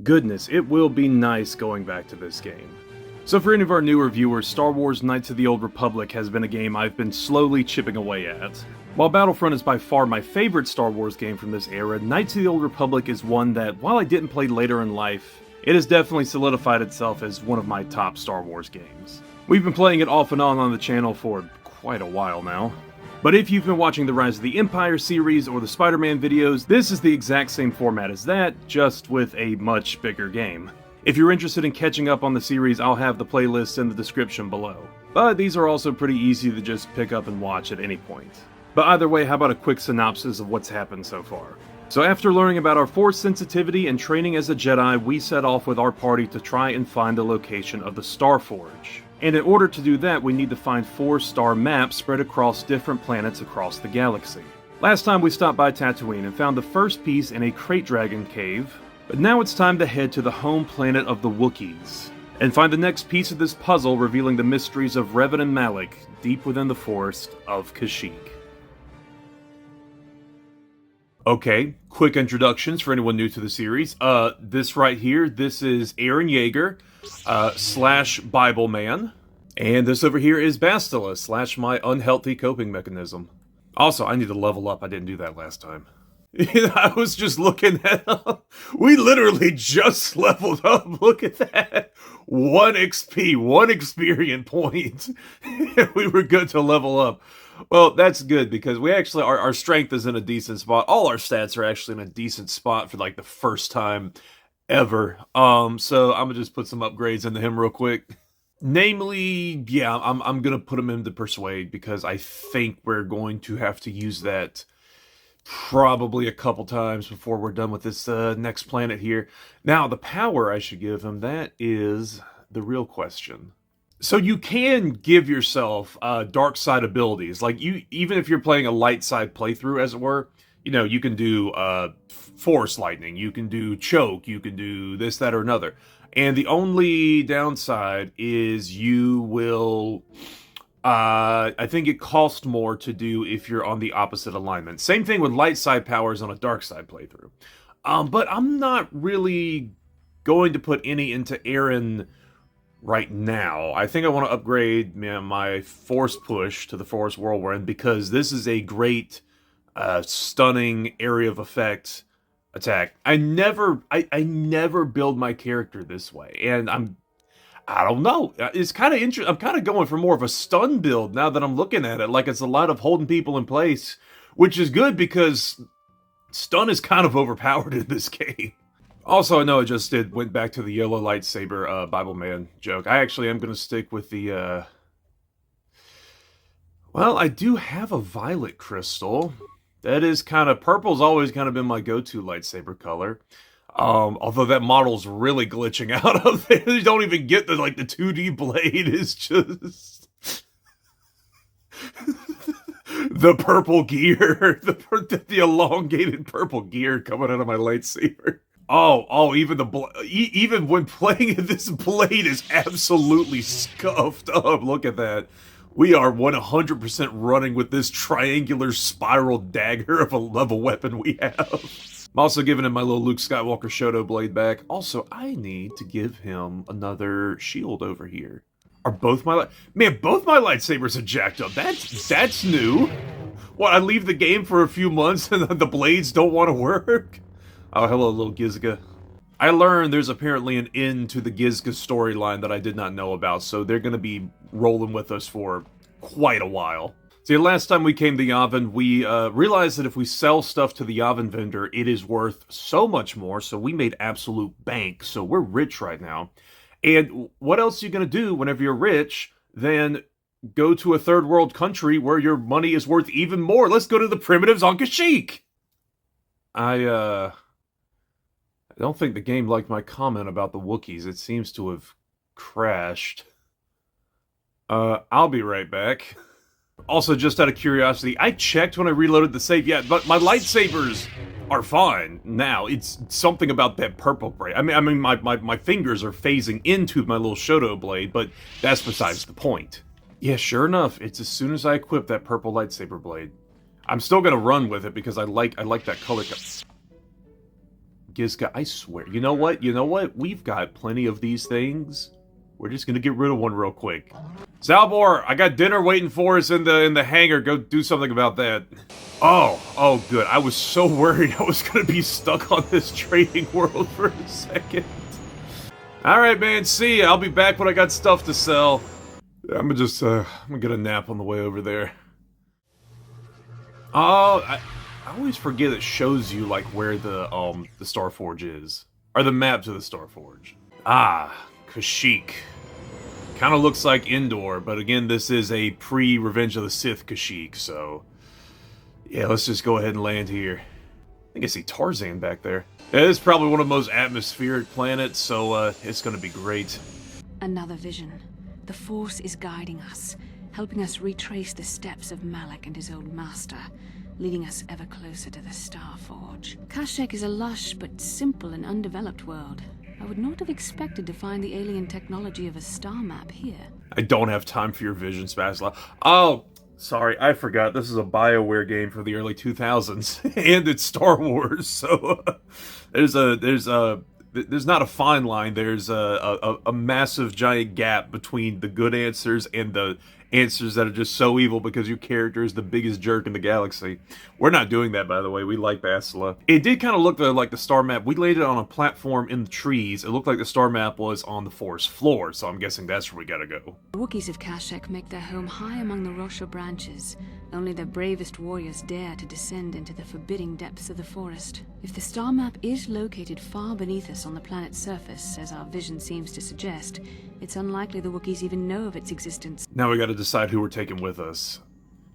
goodness, it will be nice going back to this game. So for any of our newer viewers, Star Wars Knights of the Old Republic has been a game I've been slowly chipping away at. While Battlefront is by far my favorite Star Wars game from this era, Knights of the Old Republic is one that, while I didn't play later in life, it has definitely solidified itself as one of my top Star Wars games. We've been playing it off and on the channel for quite a while now. But if you've been watching the Rise of the Empire series or the Spider-Man videos, this is the exact same format as that, just with a much bigger game. If you're interested in catching up on the series, I'll have the playlist in the description below. But these are also pretty easy to just pick up and watch at any point. But either way, how about a quick synopsis of what's happened so far? So after learning about our Force sensitivity and training as a Jedi, we set off with our party to try and find the location of the Star Forge. And in order to do that, we need to find 4 star maps spread across different planets across the galaxy. Last time we stopped by Tatooine and found the first piece in a Krayt Dragon cave, but now it's time to head to the home planet of the Wookiees, and find the next piece of this puzzle revealing the mysteries of Revan and Malak deep within the forest of Kashyyyk. Okay, quick introductions for anyone new to the series. This right here, this is Aaron Yeager, slash Bible Man. And this over here is Bastila, slash my unhealthy coping mechanism. Also, I need to level up. I didn't do that last time. I was just looking at... we literally just leveled up. Look at that. 1 XP, 1 experience point. We were good to level up. Well, that's good because we actually, our strength is in a decent spot. All our stats are actually in a decent spot for like the first time ever. So I'm gonna just put some upgrades into him real quick. Namely, yeah, I'm gonna put him into Persuade because I think we're going to have to use that probably a couple times before we're done with this next planet here. Now, the power I should give him, that is the real question. So you can give yourself dark side abilities. Like, even if you're playing a light side playthrough, as it were, you know, you can do Force Lightning, you can do Choke, you can do this, that, or another. And the only downside is you will... I think it costs more to do if you're on the opposite alignment. Same thing with light side powers on a dark side playthrough. But I'm not really going to put any into Aaron right now. I think I want to upgrade my Force Push to the Force Whirlwind because this is a great stunning area of effect attack. I never build my character this way, and I don't know. It's kind of interesting. I'm kind of going for more of a stun build now that I'm looking at it. Like, it's a lot of holding people in place, which is good because stun is kind of overpowered in this game. Also, I know I just went back to the yellow lightsaber Bible Man joke. I actually am going to stick with the... Well, I do have a violet crystal. That is kind of... Purple's always kind of been my go-to lightsaber color. Although that model's really glitching out of there. You don't even get the 2D blade. It's just... the purple gear. The elongated purple gear coming out of my lightsaber. Oh, even when playing it, this blade is absolutely scuffed up. Look at that. We are 100% running with this triangular spiral dagger of a weapon we have. I'm also giving him my little Luke Skywalker Shoto blade back. Also, I need to give him another shield over here. Are both my both my lightsabers are jacked up. That's new. What, I leave the game for a few months and the blades don't want to work? Oh, hello, little Gizka. I learned there's apparently an end to the Gizka storyline that I did not know about, so they're going to be rolling with us for quite a while. See, last time we came to Yavin, we realized that if we sell stuff to the Yavin vendor, it is worth so much more, so we made absolute bank, so we're rich right now. And what else are you going to do whenever you're rich than go to a third world country where your money is worth even more? Let's go to the primitives on Kashyyyk! I don't think the game liked my comment about the Wookiees. It seems to have crashed. I'll be right back. Also, just out of curiosity, I checked when I reloaded the save. Yeah, but my lightsabers are fine now. It's something about that purple blade. I mean, my fingers are phasing into my little Shoto blade, but that's besides the point. Yeah, sure enough, it's as soon as I equip that purple lightsaber blade. I'm still gonna run with it because I like that color. Giska, I swear. You know what? You know what? We've got plenty of these things. We're just gonna get rid of one real quick. Zaalbar, I got dinner waiting for us in the hangar. Go do something about that. Oh, good. I was so worried I was gonna be stuck on this trading world for a second. Alright, man, see ya. I'll be back when I got stuff to sell. I'm gonna get a nap on the way over there. Oh, I always forget it shows you, like, where the Starforge is. Or the map to the Starforge. Ah, Kashyyyk. Kind of looks like Endor, but again, this is a pre-Revenge of the Sith Kashyyyk, so... yeah, let's just go ahead and land here. I think I see Tarzan back there. Yeah, this is probably one of the most atmospheric planets, so it's gonna be great. Another vision. The Force is guiding us, helping us retrace the steps of Malak and his old master, leading us ever closer to the Starforge. Kashyyyk is a lush but simple and undeveloped world. I would not have expected to find the alien technology of a star map here. I don't have time for your visions, Basila. Oh, sorry, I forgot. This is a BioWare game for the early 2000s, and it's Star Wars, so there's not a fine line. There's a massive giant gap between the good answers and the answers that are just so evil because your character is the biggest jerk in the galaxy. We're not doing that, by the way. We like Basila. It did kind of look like the star map. We laid it on a platform in the trees. It looked like the star map was on the forest floor, so I'm guessing that's where we gotta go. The Wookiees of Kashyyyk make their home high among the Rosha branches. Only their bravest warriors dare to descend into the forbidding depths of the forest. If the star map is located far beneath us on the planet's surface, as our vision seems to suggest, it's unlikely the Wookiees even know of its existence. Now we gotta decide who we're taking with us.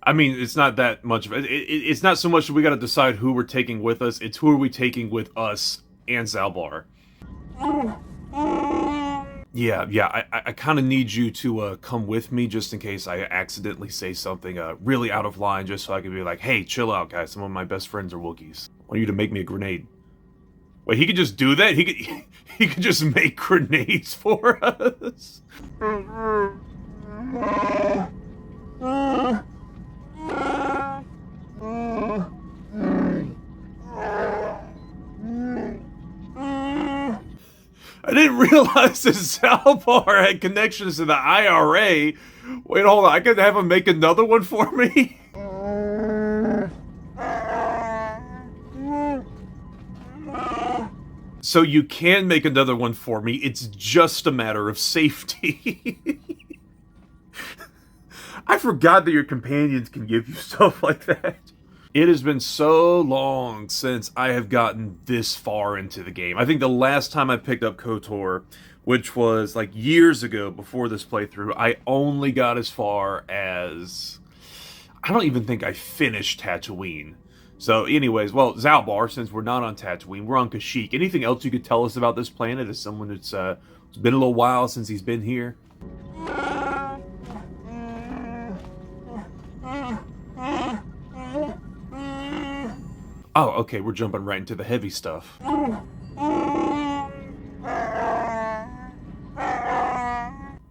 I mean, it's not that much of it. It's not so much that we gotta decide who we're taking with us, it's who are we taking with us and Zaalbar. Yeah, I kind of need you to come with me just in case I accidentally say something really out of line, just so I can be like, hey, chill out, guys. Some of my best friends are Wookiees. I want you to make me a grenade. Wait, he could just do that? He could just make grenades for us? I didn't realize that Zaalbar had connections to the IRA. Wait, hold on. I could have him make another one for me? So you can make another one for me. It's just a matter of safety. I forgot that your companions can give you stuff like that. It has been so long since I have gotten this far into the game. I think the last time I picked up KOTOR, which was like years ago before this playthrough, I only got as far as... I don't even think I finished Tatooine. So anyways, well, Zaalbar, since we're not on Tatooine, we're on Kashyyyk. Anything else you could tell us about this planet as someone that's it's been a little while since he's been here? Oh, okay, we're jumping right into the heavy stuff.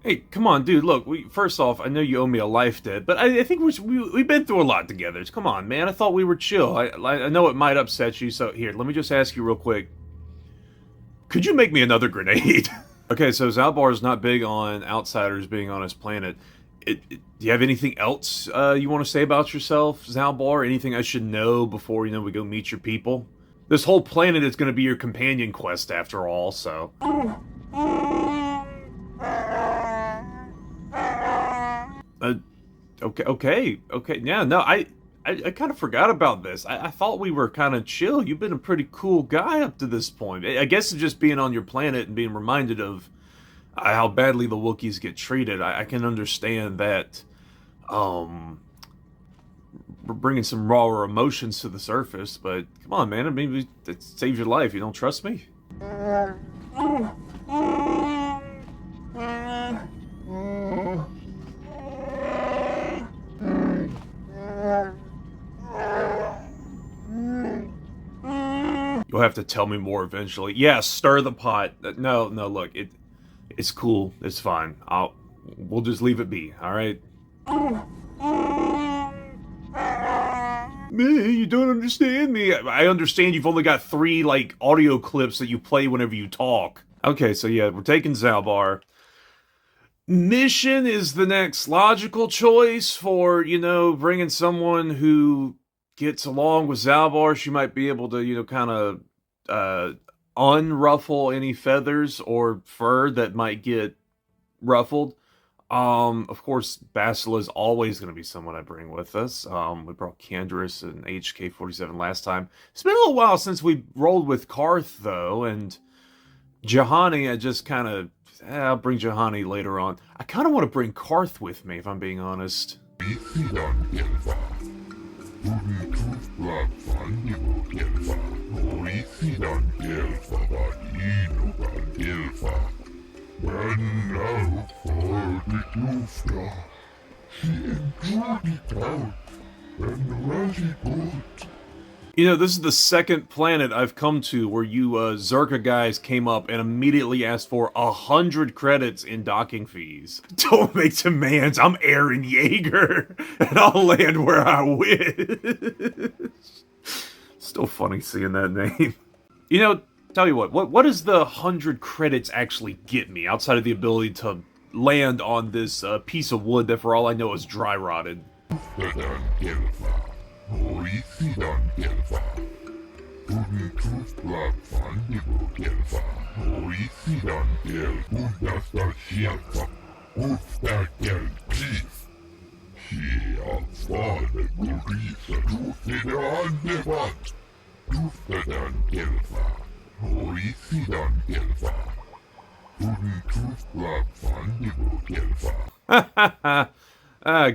Hey, come on, dude, look, first off, I know you owe me a life debt, but I think we've been through a lot together. Come on, man, I thought we were chill. I know it might upset you, so here, let me just ask you real quick. Could you make me another grenade? Okay, so Zaalbar is not big on outsiders being on his planet. Do you have anything else you want to say about yourself, Zaalbar? Anything I should know before, you know, we go meet your people? This whole planet is going to be your companion quest after all, so... Okay. Yeah, no, I kind of forgot about this. I thought we were kind of chill. You've been a pretty cool guy up to this point. I guess it's just being on your planet and being reminded of how badly the Wookiees get treated. I can understand that, bringing some rawer emotions to the surface, but come on, man, I mean, it saves your life. You don't trust me? You'll have to tell me more eventually. Yeah, stir the pot. No, look, it's cool. It's fine. We'll just leave it be, all right? You don't understand me. I understand you've only got 3, like, audio clips that you play whenever you talk. Okay, so yeah, we're taking Zaalbar. Mission is the next logical choice for, you know, bringing someone who gets along with Zaalbar. She might be able to, you know, kind of unruffle any feathers or fur that might get ruffled. Of course, Bastila is always going to be someone I bring with us. We brought Canderous and HK-47 last time. It's been a little while since we rolled with Karth, though, and Juhani, I just kind of... I'll bring Juhani later on. I kind of want to bring Karth with me, if I'm being honest. You know, this is the second planet I've come to where you Czerka guys came up and immediately asked for 100 credits in docking fees. Don't make demands. I'm Eren Yeager, and I'll land where I wish. Still funny seeing that name. You know, tell you what does the 100 credits actually get me outside of the ability to land on this piece of wood that, for all I know, is dry rotted?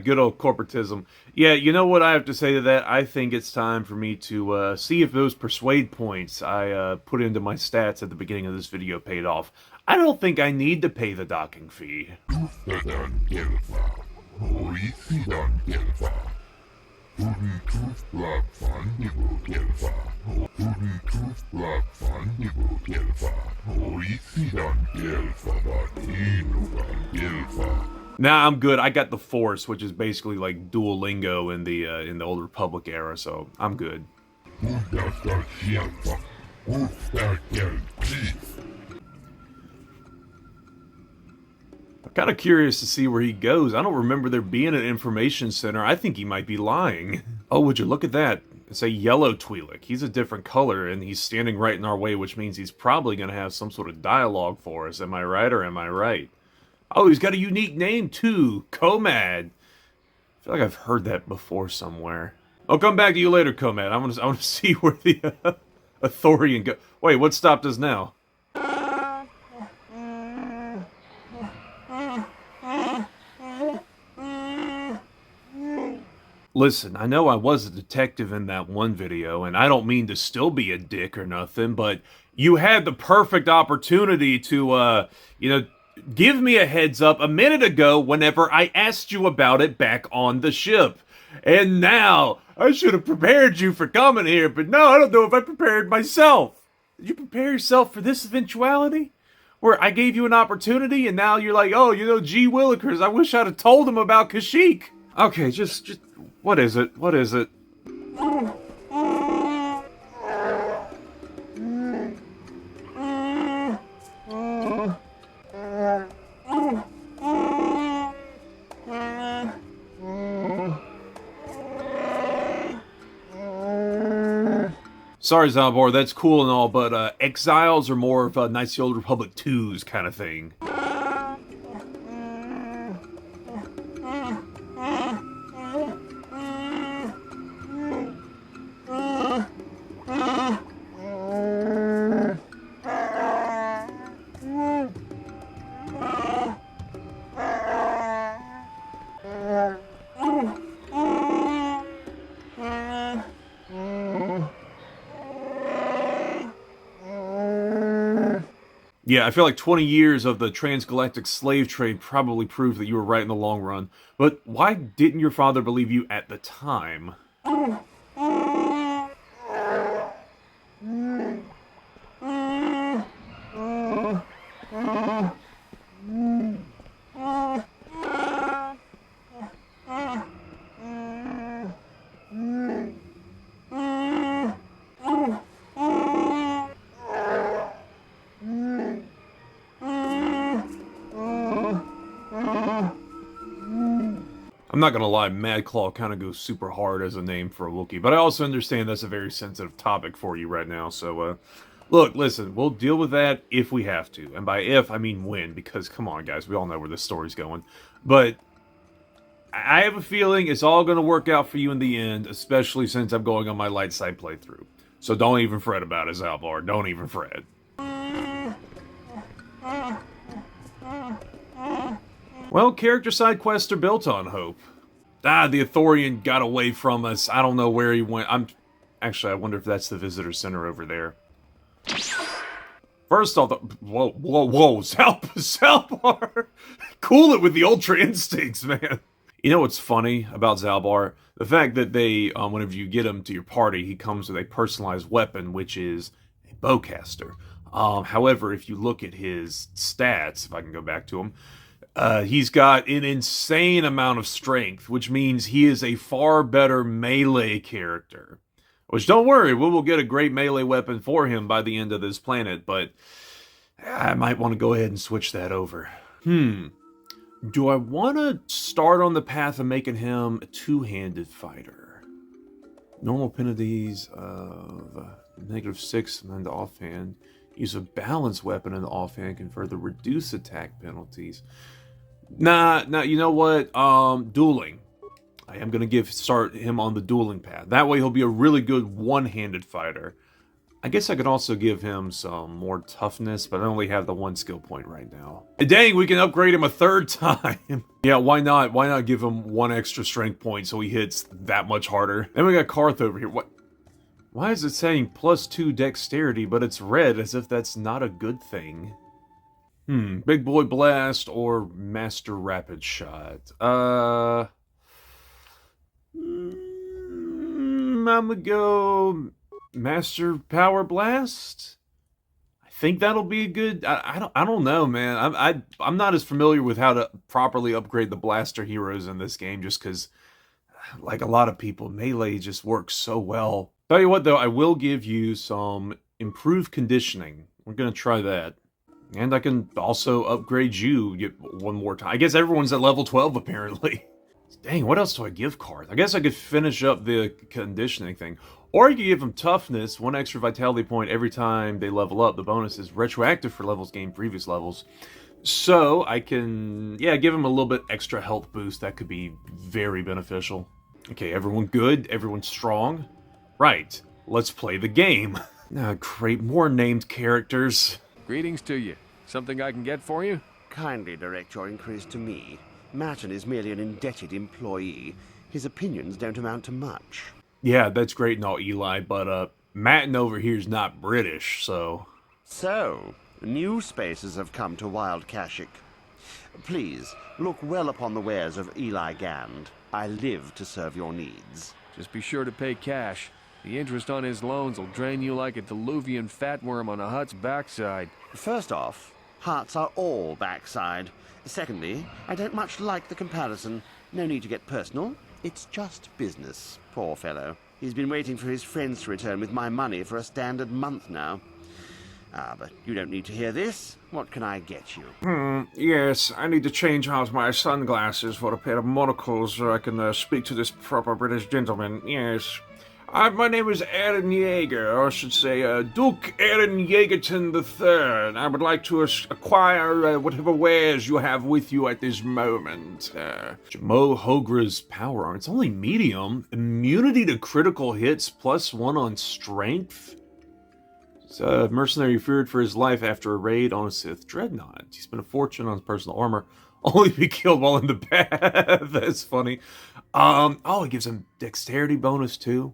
Good old corporatism. Yeah, you know what I have to say to that? I think it's time for me to see if those persuade points I put into my stats at the beginning of this video paid off. I don't think I need to pay the docking fee. Nah, I'm good. I got the Force, which is basically like Duolingo in the Old Republic era, so I'm good. I'm kind of curious to see where he goes. I don't remember there being an information center. I think he might be lying. Oh, would you look at that? It's a yellow Twi'lek. He's a different color, and he's standing right in our way, which means he's probably going to have some sort of dialogue for us. Am I right or am I right? Oh, he's got a unique name, too. Komad. I feel like I've heard that before somewhere. I'll come back to you later, Komad. I want to see where the Authorian go. Wait, what stopped us now? Listen, I know I was a detective in that one video, and I don't mean to still be a dick or nothing, but you had the perfect opportunity to, you know, give me a heads up a minute ago whenever I asked you about it back on the ship. And now, I should have prepared you for coming here, but no, I don't know if I prepared myself. Did you prepare yourself for this eventuality? Where I gave you an opportunity, and now you're like, oh, you know, gee willikers, I wish I'd have told him about Kashyyyk. Okay, just, what is it? What is it? Sorry, Zaalbar, that's cool and all, but exiles are more of a Knights of the Old Republic 2's kind of thing. Yeah, I feel like 20 years of the transgalactic slave trade probably proved that you were right in the long run. But why didn't your father believe you at the time? I'm not gonna lie, Mad Claw kind of goes super hard as a name for a Wookiee, but I also understand that's a very sensitive topic for you right now, so, look, listen, we'll deal with that if we have to, and by if, I mean when, because, come on, guys, we all know where this story's going, but I have a feeling it's all gonna work out for you in the end, especially since I'm going on my light side playthrough, so don't even fret about it, Zaalbar, don't even fret. Well, character side quests are built on hope. The Ithorian got away from us. I don't know where he went. Actually, I wonder if that's the visitor center over there. First off, whoa, Zaalbar! Cool it with the Ultra Instincts, man. You know what's funny about Zaalbar? The fact that they, whenever you get him to your party, he comes with a personalized weapon, which is a bowcaster. However, if you look at his stats, if I can go back to him, he's got an insane amount of strength, which means he is a far better melee character. Which, don't worry, we will get a great melee weapon for him by the end of this planet, but I might want to go ahead and switch that over. Do I want to start on the path of making him a two-handed fighter? Normal penalties of -6 and then the offhand. Use a balanced weapon in the offhand can further reduce attack penalties. Nah, you know what? Dueling. I am going to start him on the dueling path. That way he'll be a really good one-handed fighter. I guess I could also give him some more toughness, but I only have the one skill point right now. Dang, we can upgrade him a third time. Yeah, why not? Why not give him one extra strength point so he hits that much harder? Then we got Karth over here. What? Why is it saying +2 dexterity, but it's red as if that's not a good thing? Big Boy Blast or Master Rapid Shot? I'm gonna go Master Power Blast. I think that'll be a good. I don't know, man. I'm not as familiar with how to properly upgrade the blaster heroes in this game, just because, like a lot of people, melee just works so well. Tell you what, though, I will give you some improved conditioning. We're gonna try that. And I can also upgrade you one more time. I guess everyone's at level 12, apparently. Dang, what else do I give Karth? I guess I could finish up the conditioning thing. Or you could give them toughness, 1 extra vitality point every time they level up. The bonus is retroactive for levels gained previous levels. So I can, give them a little bit extra health boost. That could be very beneficial. Okay, everyone good? Everyone strong? Right, let's play the game. Great, more named characters. Greetings to you. Something I can get for you? Kindly direct your inquiries to me. Martin is merely an indebted employee. His opinions don't amount to much. Yeah, that's great and all, Eli, but, Matin over here's not British, so... So, new spaces have come to Wild Kashyyyk. Please, look well upon the wares of Eli Gand. I live to serve your needs. Just be sure to pay cash. The interest on his loans will drain you like a diluvian fatworm on a hut's backside. First off, hearts are all backside. Secondly, I don't much like the comparison. No need to get personal. It's just business. Poor fellow. He's been waiting for his friends to return with my money for a standard month now. But you don't need to hear this. What can I get you? Yes, I need to change out my sunglasses for a pair of monocles so I can speak to this proper British gentleman. Yes. My name is Aaron Yeager, or I should say, Duke Aaron Yeagerton III. I would like to acquire whatever wares you have with you at this moment. Jamo Hogra's power arm. It's only medium. Immunity to critical hits, +1 on strength. It's a mercenary feared for his life after a raid on a Sith dreadnought. He spent a fortune on his personal armor, only to be killed while in the path. That's funny. It gives him dexterity bonus too.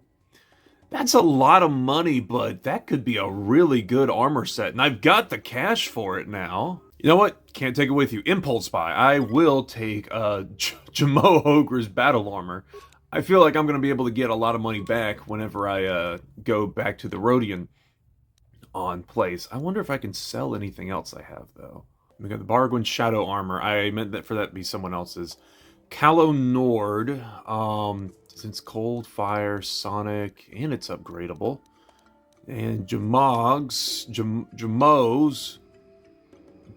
That's a lot of money, but that could be a really good armor set, and I've got the cash for it now. You know what? Can't take it with you. Impulse buy. I will take Jamo Hogra's battle armor. I feel like I'm going to be able to get a lot of money back whenever I go back to the Rhodian on place. I wonder if I can sell anything else I have, though. We got the Bargwin Shadow Armor. I meant that for that to be someone else's. Calo Nord. Since Cold, Fire, Sonic, and it's upgradable. And Jamo's.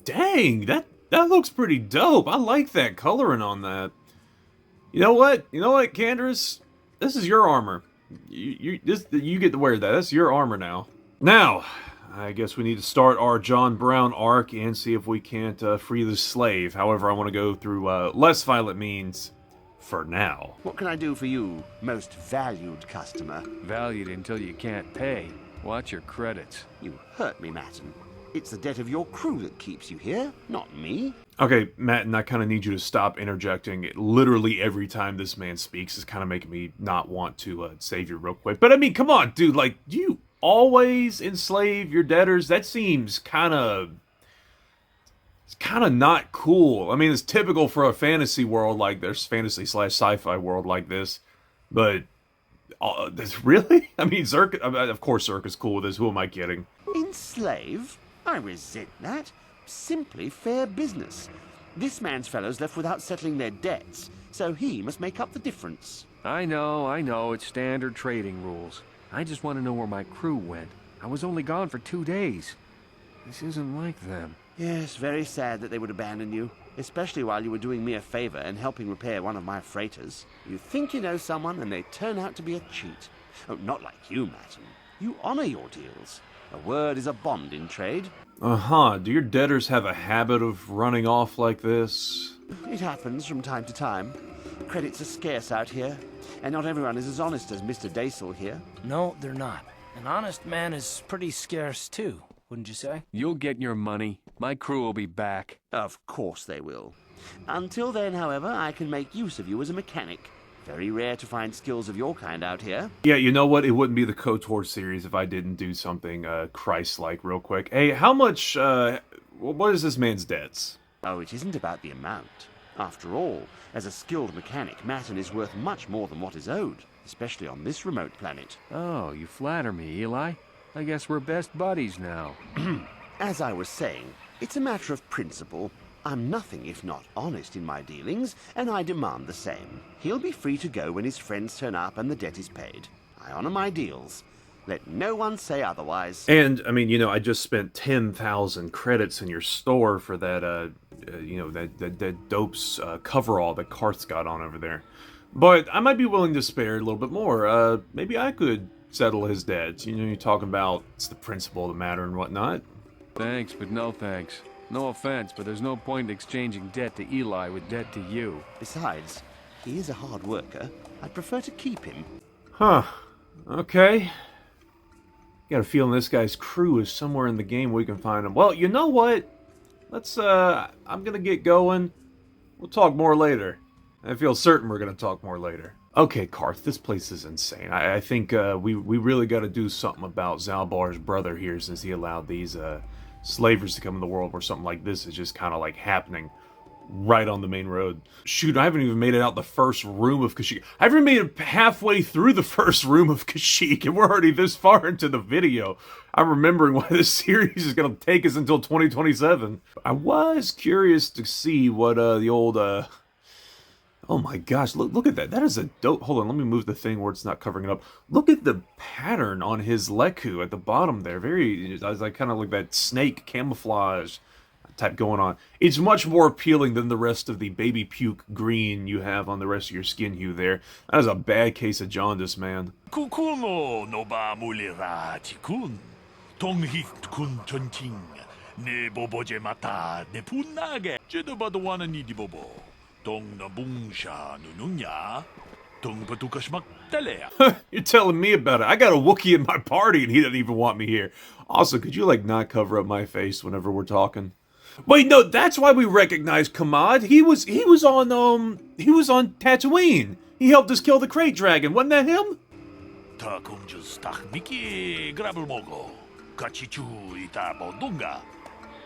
Dang, that looks pretty dope. I like that coloring on that. You know what? You know what, Candace? This is your armor. You get to wear that. That's your armor now. Now, I guess we need to start our John Brown arc and see if we can't free the slave. However, I want to go through less violent means for now. What can I do for you, most valued customer? Valued until you can't pay. Watch your credits. You hurt me, Matten. It's the debt of your crew that keeps you here, not me. Okay, Matt, and I kind of need you to stop interjecting. Literally every time this man speaks is kind of making me not want to save you real quick. But I mean, come on, dude. Like, do you always enslave your debtors? That seems kind of not cool. I mean, it's typical for a fantasy world like this, fantasy/sci-fi world like this. But this really? I mean, Czerka. Of course, Czerka's cool with this. Who am I kidding? Enslave? I resent that. Simply fair business. This man's fellows left without settling their debts, so he must make up the difference. I know, it's standard trading rules. I just want to know where my crew went. I was only gone for 2 days. This isn't like them. Yes, very sad that they would abandon you, especially while you were doing me a favor and helping repair one of my freighters. You think you know someone, and they turn out to be a cheat. Oh, not like you, Matten. You honor your deals. A word is a bond in trade. Uh-huh. Do your debtors have a habit of running off like this? It happens from time to time. Credits are scarce out here, and not everyone is as honest as Mr. Daisel here. No, they're not. An honest man is pretty scarce, too, wouldn't you say? You'll get your money. My crew will be back. Of course they will. Until then, however, I can make use of you as a mechanic. Very rare to find skills of your kind out here. Yeah, you know what? It wouldn't be the KOTOR series if I didn't do something Christ-like real quick. Hey, how much, what is this man's debts? Oh, it isn't about the amount. After all, as a skilled mechanic, Matten is worth much more than what is owed, especially on this remote planet. Oh, you flatter me, Eli. I guess we're best buddies now. As I was saying, it's a matter of principle. I'm nothing if not honest in my dealings, and I demand the same. He'll be free to go when his friends turn up and the debt is paid. I honor my deals. Let no one say otherwise. And, I mean, you know, I just spent 10,000 credits in your store for that, that dope's coverall that Karth's got on over there. But I might be willing to spare a little bit more. Maybe I could settle his debts. You know, you're talking about it's the principle of the matter and whatnot. Thanks, but no thanks. No offense, but there's no point in exchanging debt to Eli with debt to you. Besides, he is a hard worker. I'd prefer to keep him. Huh. Okay. Got a feeling this guy's crew is somewhere in the game where we can find him. Well, you know what? Let's, I'm gonna get going. We'll talk more later. I feel certain we're gonna talk more later. Okay, Karth, this place is insane. I think, we really gotta do something about Zaalbar's brother here, since he allowed these, slavers to come in the world where something like this is just kind of like happening right on the main road. Shoot, I haven't even made it out the first room of Kashyyyk. I haven't made it halfway through the first room of Kashyyyk, and we're already this far into the video. I'm remembering why this series is going to take us until 2027. I was curious to see what the old... Oh my gosh, look at that. That is a dope... Hold on, let me move the thing where it's not covering it up. Look at the pattern on his Leku at the bottom there. Very... like kind of like that snake camouflage type going on. It's much more appealing than the rest of the baby puke green you have on the rest of your skin hue there. That is a bad case of jaundice, man. Kukuno no ba mulera tikun. Tonghit kun chonting. Ne boboje mata ne punage. Jedabadwana ni dibobo. Dong na bungsha nununya. Dong patukashmak telea. You're telling me about it. I got a Wookiee in my party and he doesn't even want me here. Also, could you like not cover up my face whenever we're talking? Wait, no, that's why we recognize Komad. He was on Tatooine. He helped us kill the Crate Dragon. Wasn't that him? Ta kumjus tak miki grabel mogo. Kachichu ita bodunga.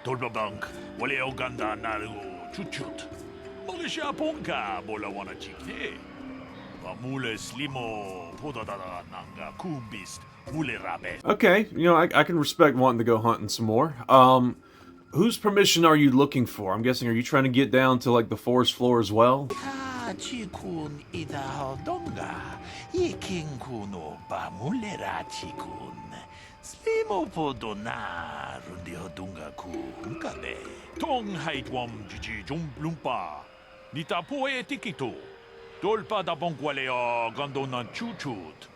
Tolbabank wale oganda naru chuchut. Molisha ponka bola wana chikne. Mule slimo podadada nanga kumbist mule rabe. Okay, you know, I can respect wanting to go hunting some more. Whose permission are you looking for? I'm guessing, are you trying to get down to, like, the forest floor as well? Ta chikun ida hodonga. Yeking kuno ba mulera chikun. Slimo podona rundi hodunga ku unkabe. Tong haitwam jiji jumblumpa. Nita poe tikito. 돌바다 봉qualeo gondonan chuchut.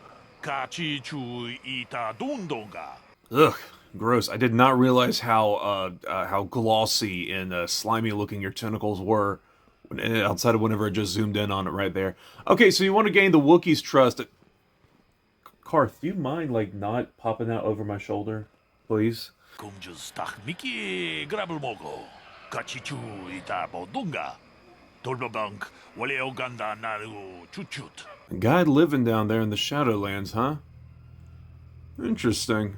Kachi chu ita dundonga. Ugh, gross. I did not realize how glossy and slimy looking your tentacles were outside of whenever I just zoomed in on it right there. Okay, so you want to gain the Wookiee's trust. Karth, do you mind, like, not popping that over my shoulder, please? Kumjus tak miki grabul mogo. Kachi chu ita bodunga. Dolbabank waleo ganda naru chuchut. A guy living down there in the Shadowlands, huh? Interesting.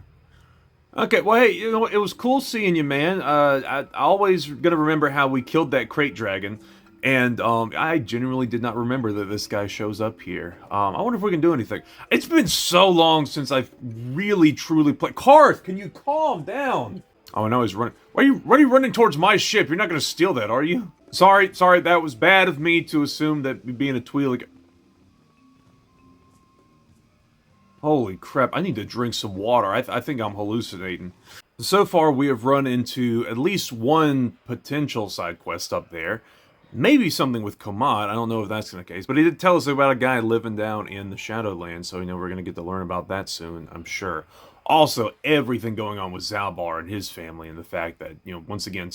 Okay, well, hey, you know, it was cool seeing you, man. I always gonna remember how we killed that crate dragon, and I genuinely did not remember that this guy shows up here. I wonder if we can do anything. It's been so long since I've really, truly played. Karth, can you calm down? Oh, I know he's running. Why are you running towards my ship? You're not gonna steal that, are you? Sorry, that was bad of me to assume that being a Twi'lek. Holy crap, I need to drink some water. I think I'm hallucinating. So far, we have run into at least one potential side quest up there. Maybe something with Komad. I don't know if that's the case. But he did tell us about a guy living down in the Shadowlands, so, you know, we're going to get to learn about that soon, I'm sure. Also, everything going on with Zaalbar and his family, and the fact that, you know, once again,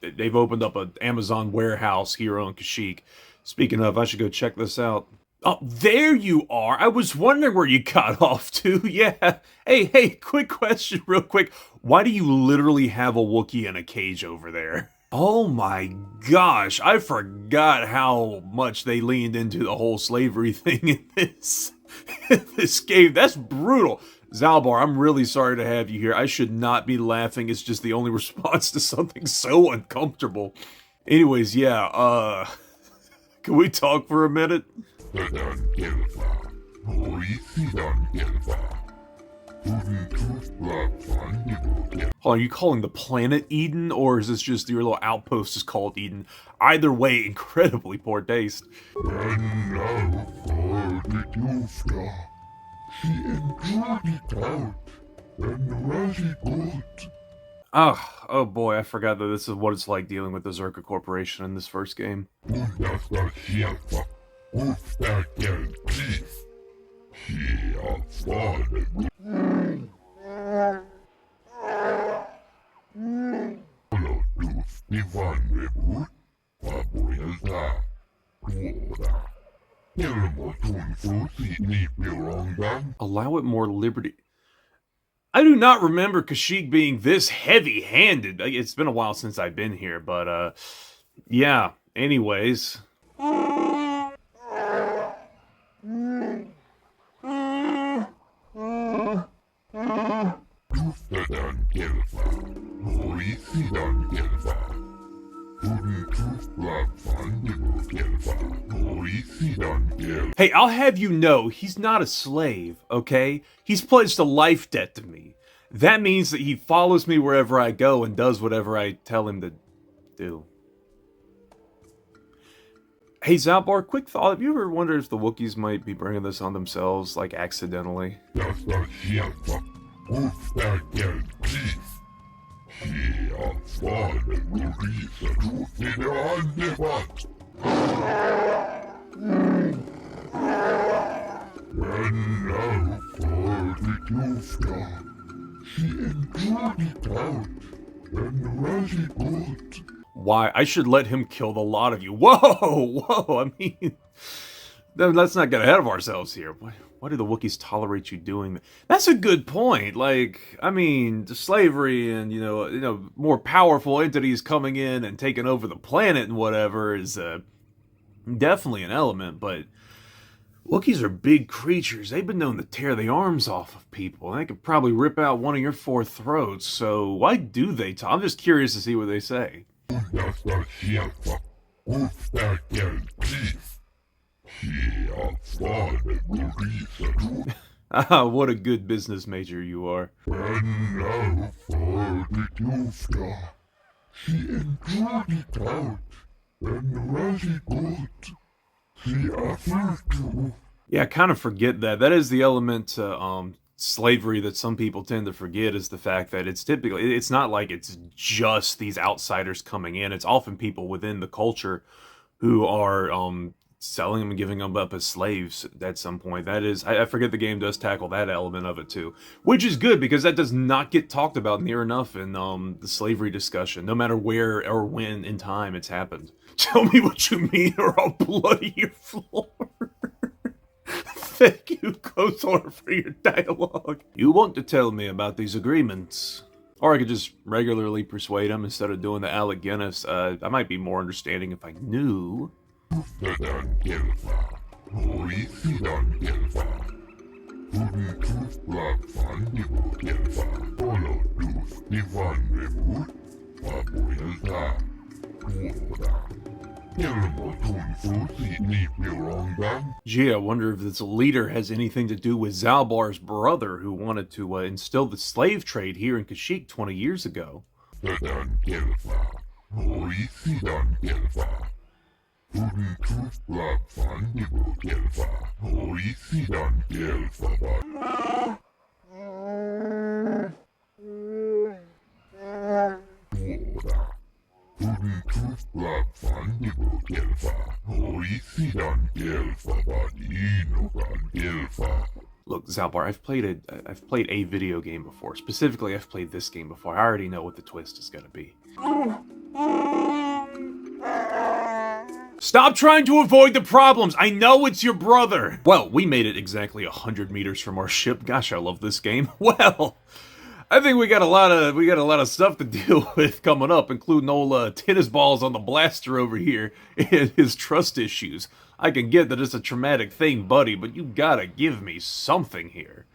they've opened up an Amazon warehouse here on Kashyyyk. Speaking of, I should go check this out. Oh, there you are. I was wondering where you got off to. Yeah. Hey, quick question real quick. Why do you literally have a Wookiee in a cage over there? Oh my gosh, I forgot how much they leaned into the whole slavery thing in this game. That's brutal. Zaalbar, I'm really sorry to have you here. I should not be laughing. It's just the only response to something so uncomfortable. Anyways, yeah, can we talk for a minute? Hold on, are you calling the planet Eden, or is this just your little outpost is called Eden? Either way, incredibly poor taste. Oh boy, I forgot that this is what it's like dealing with the Czerka Corporation in this first game. Allow it more liberty. I do not remember Kashyyyk being this heavy-handed. It's been a while since I've been here, but, yeah. Anyways. Hey, I'll have you know, he's not a slave, okay? He's pledged a life debt to me. That means that he follows me wherever I go and does whatever I tell him to do. Hey, Zaalbar, quick thought. Have you ever wondered if the Wookiees might be bringing this on themselves, like, accidentally? Why? I should let him kill the lot of you. Whoa! I mean, let's not get ahead of ourselves here. Why do the Wookiees tolerate you doing that? That's a good point. Like, I mean, the slavery and, you know, more powerful entities coming in and taking over the planet and whatever is definitely an element, but Wookiees are big creatures. They've been known to tear the arms off of people. They could probably rip out one of your 4 throats, so why do they talk? I'm just curious to see what they say. Ah, what a good business major you are. Yeah, I kind of forget that. That is the element to slavery that some people tend to forget, is the fact that it's not like it's just these outsiders coming in. It's often people within the culture who are selling them and giving them up as slaves at some point. That is, I forget the game does tackle that element of it too, which is good because that does not get talked about near enough in the slavery discussion, no matter where or when in time it's happened. Tell me what you mean or I'll bloody your floor. Thank you, KOTOR, for your dialogue. You want to tell me about these agreements? Or I could just regularly persuade him instead of doing the Alec Guinness. I might be more understanding if I knew. Gee, I wonder if this leader has anything to do with Zaalbar's brother who wanted to instill the slave trade here in Kashyyyk 20 years ago. Look, Zaalbar, I've played a video game before. Specifically, I've played this game before. I already know what the twist is gonna be. Stop trying to avoid the problems! I know it's your brother! Well, we made it exactly 100 meters from our ship. Gosh, I love this game. Well, I think we got a lot of stuff to deal with coming up, including old tennis balls on the blaster over here and his trust issues. I can get that it's a traumatic thing, buddy, but you gotta give me something here.